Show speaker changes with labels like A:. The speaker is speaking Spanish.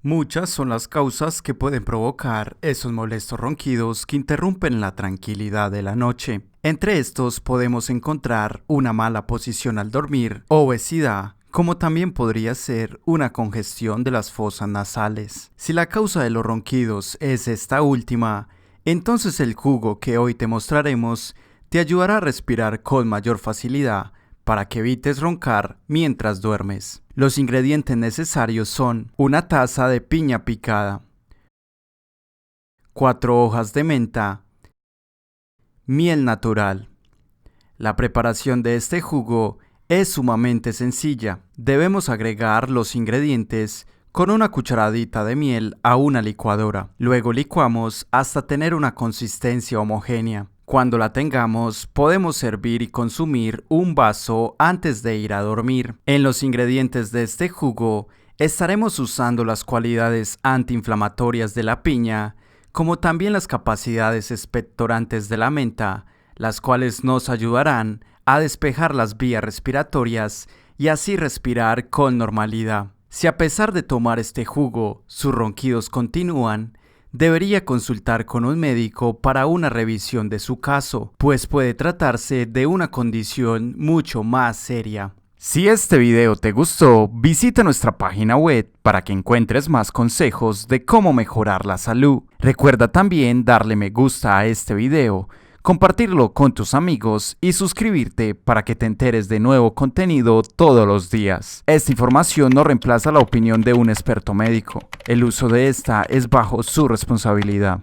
A: Muchas son las causas que pueden provocar esos molestos ronquidos que interrumpen la tranquilidad de la noche. Entre estos podemos encontrar una mala posición al dormir, obesidad, como también podría ser una congestión de las fosas nasales. Si la causa de los ronquidos es esta última, entonces el jugo que hoy te mostraremos te ayudará a respirar con mayor facilidad para que evites roncar mientras duermes. Los ingredientes necesarios son una taza de piña picada, 4 hojas de menta, miel natural. La preparación de este jugo es sumamente sencilla. Debemos agregar los ingredientes con una cucharadita de miel a una licuadora. Luego licuamos hasta tener una consistencia homogénea. Cuando la tengamos, podemos servir y consumir un vaso antes de ir a dormir. En los ingredientes de este jugo estaremos usando las cualidades antiinflamatorias de la piña, como también las capacidades expectorantes de la menta, las cuales nos ayudarán a despejar las vías respiratorias y así respirar con normalidad. Si a pesar de tomar este jugo, sus ronquidos continúan, debería consultar con un médico para una revisión de su caso, pues puede tratarse de una condición mucho más seria. Si este video te gustó, visita nuestra página web para que encuentres más consejos de cómo mejorar la salud. Recuerda también darle me gusta a este video, compartirlo con tus amigos y suscribirte para que te enteres de nuevo contenido todos los días. Esta información no reemplaza la opinión de un experto médico. El uso de esta es bajo su responsabilidad.